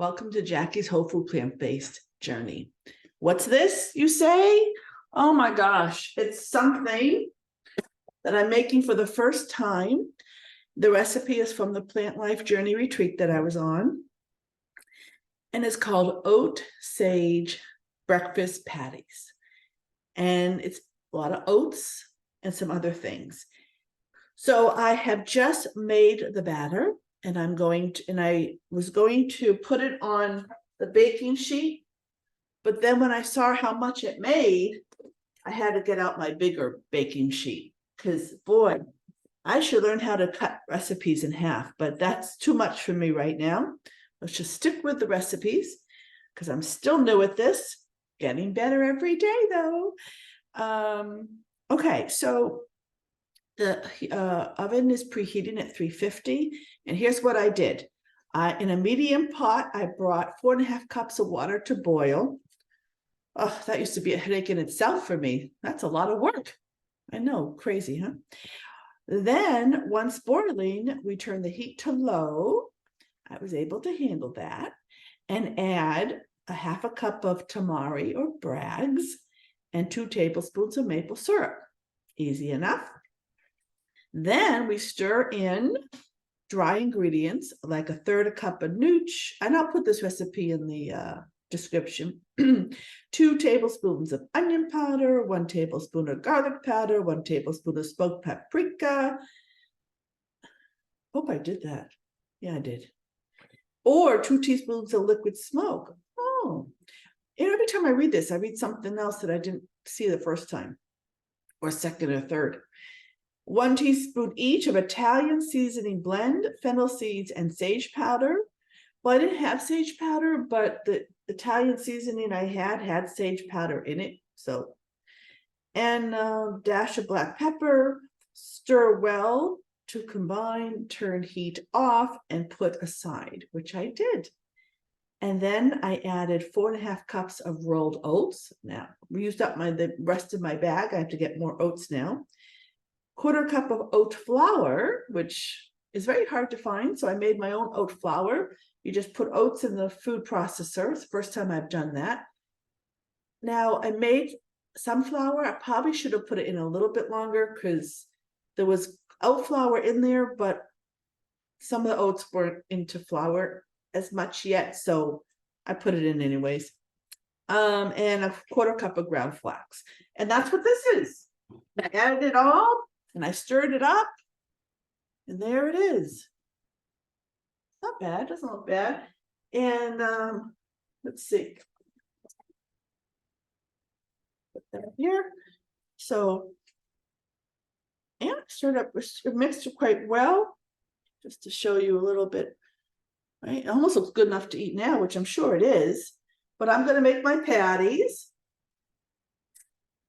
Welcome to Jackie's Whole Food Plant-Based Journey. What's this, you say? Oh my gosh, it's something that I'm making for the first time. The recipe is from the Plant Life Journey retreat that I was on. And it's called Oat-Sage breakfast patties. And it's a lot of oats and some other things. So I have just made the batter, and I was going to put it on the baking sheet, but then when I saw how much it made, I had to get out my bigger baking sheet because boy, I should learn how to cut recipes in half, but that's too much for me right now. Let's just stick with the recipes because I'm still new at this, getting better every day though. Okay, so the oven is preheating at 350, and here's what I did. In a medium pot, I brought 4.5 cups of water to boil. Oh, that used to be a headache in itself for me. That's a lot of work. I know, crazy, huh? Then, once boiling, we turn the heat to low. I was able to handle that, and add 1/2 cup of Tamari or braggs and 2 tablespoons of maple syrup. Easy enough. Then we stir in dry ingredients, like 1/3 cup of nooch, and I'll put this recipe in the description. 2 tablespoons of onion powder, 1 tablespoon of garlic powder, 1 tablespoon of smoked paprika. Hope I did that. Yeah, I did. Or 2 teaspoons of liquid smoke. Oh, every time I read this, I read something else that I didn't see the first time, or second or third. 1 teaspoon each of Italian seasoning blend, fennel seeds, and sage powder. Well, I didn't have sage powder, but the Italian seasoning I had sage powder in it. So, and a dash of black pepper. Stir well to combine, turn heat off, and put aside, which I did. And then I added 4.5 cups of rolled oats. Now, we used up the rest of my bag. I have to get more oats now. 1/4 cup of oat flour, which is very hard to find, so I made my own oat flour. You just put oats in the food processor. It's the first time I've done that. Now, I made some flour. I probably should have put it in a little bit longer because there was oat flour in there, but some of the oats weren't into flour as much yet, so I put it in anyways. And 1/4 cup of ground flax. And that's what this is. I added it all, and I stirred it up, and there it is. Not bad, doesn't look bad. And let's see. Put that here. So, and stirred up, mixed it quite well, just to show you a little bit. Right, it almost looks good enough to eat now, which I'm sure it is. But I'm going to make my patties.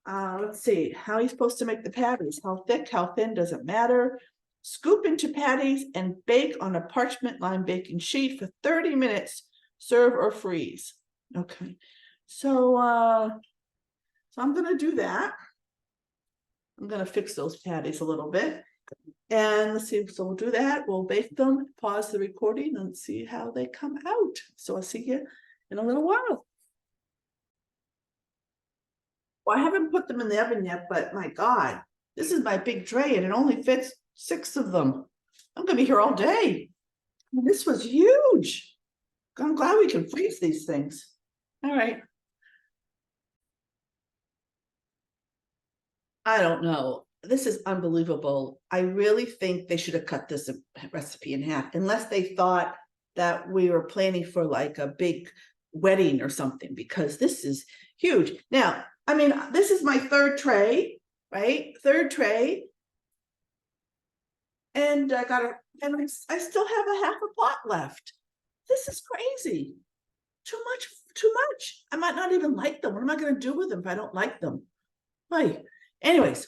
Let's see, how are you supposed to make the patties? How thick, how thin, doesn't matter. Scoop into patties and bake on a parchment lined baking sheet for 30 minutes. Serve or freeze. Okay, so I'm going to do that. I'm going to fix those patties a little bit. And let's see, so we'll do that. We'll bake them, pause the recording, and see how they come out. So I'll see you in a little while. Well, I haven't put them in the oven yet, but my God, this is my big tray and it only fits 6 of them. I'm gonna be here all day. This was huge. I'm glad we can freeze these things. All right. I don't know. This is unbelievable. I really think they should have cut this recipe in half, unless they thought that we were planning for like a big wedding or something, because this is huge. Now, I mean, this is my 3rd tray, right? 3rd tray. And I still have a 1/2 pot left. This is crazy. Too much. I might not even like them. What am I going to do with them if I don't like them? Right. Anyways,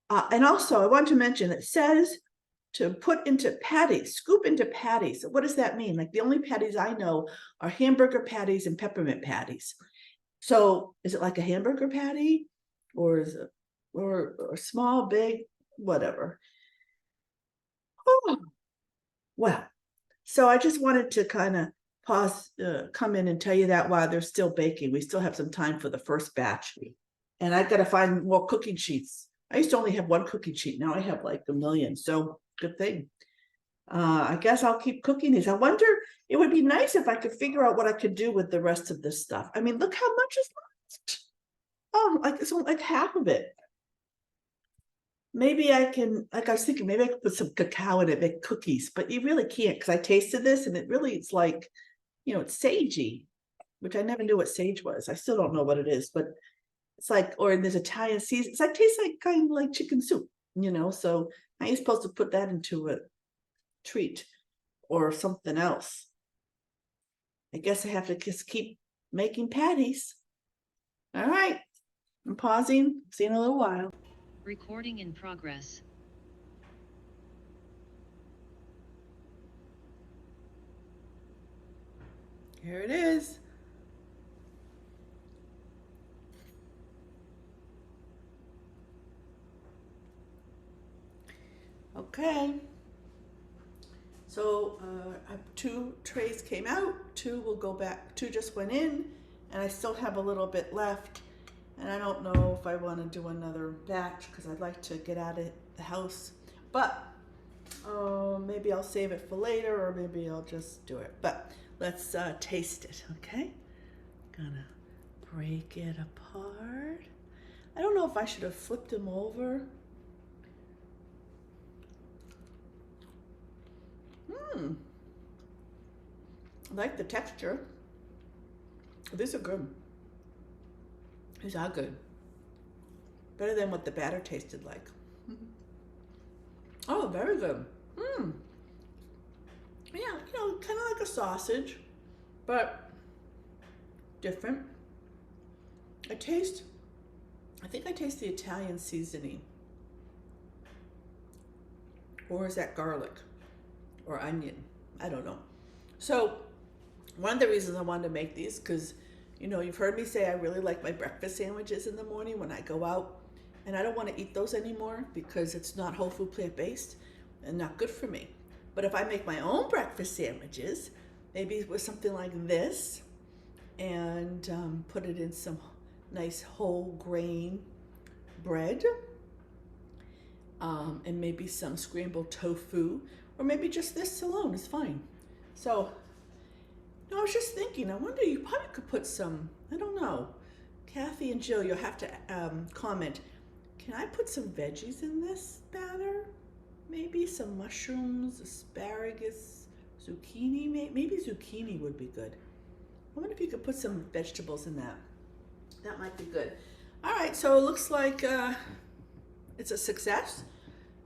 and also I want to mention, it says to put into patties, scoop into patties. What does that mean? Like, the only patties I know are hamburger patties and peppermint patties. So is it like a hamburger patty, or is it or small, big, whatever? Oh, well, so I just wanted to kind of come in and tell you that while they're still baking. We still have some time for the first batch. And I've got to find more cooking sheets. I used to only have one cooking sheet. Now I have like a million. So good thing. I guess I'll keep cooking these. I wonder, it would be nice if I could figure out what I could do with the rest of this stuff. I mean, look how much is left. Oh, like it's like half of it. Maybe I can, like I was thinking, maybe I could put some cacao in it, make cookies, but you really can't because I tasted this and it really, it's like, you know, it's sagey, which I never knew what sage was. I still don't know what it is, but it's like, or there's Italian season. It's like, tastes like kind of like chicken soup, you know, so how are you supposed to put that into a treat or something else? I guess I have to just keep making patties. All right, I'm pausing. See you in a little while. Recording in progress. Here it is. Okay. So 2 trays came out, 2 will go back, 2 just went in, and I still have a little bit left. And I don't know if I want to do another batch because I'd like to get out of the house. But maybe I'll save it for later or maybe I'll just do it. But let's taste it, okay? Gonna break it apart. I don't know if I should have flipped them over. I like the texture. These are good. These are good. Better than what the batter tasted like. Oh, very good. Yeah, you know, kind of like a sausage, but different. I think I taste the Italian seasoning. Or is that garlic or onion? I don't know. So one of the reasons I wanted to make these, because you know, you've heard me say I really like my breakfast sandwiches in the morning when I go out, and I don't want to eat those anymore because it's not whole food plant-based and not good for me. But if I make my own breakfast sandwiches, maybe with something like this, and put it in some nice whole grain bread, and maybe some scrambled tofu, or maybe just this alone is fine. So no, I was just thinking, I wonder, you probably could put some, I don't know, Kathy and Jill, you'll have to comment. Can I put some veggies in this batter? Maybe some mushrooms, asparagus, zucchini, maybe zucchini would be good. I wonder if you could put some vegetables in that. That might be good. All right, so it looks like it's a success.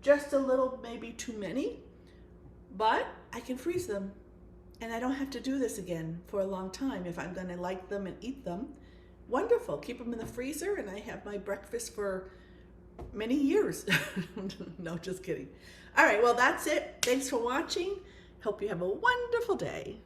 Just a little, maybe too many, but I can freeze them. And I don't have to do this again for a long time if I'm going to like them and eat them. Wonderful. Keep them in the freezer and I have my breakfast for many years. No, just kidding. All right, well, that's it. Thanks for watching. Hope you have a wonderful day.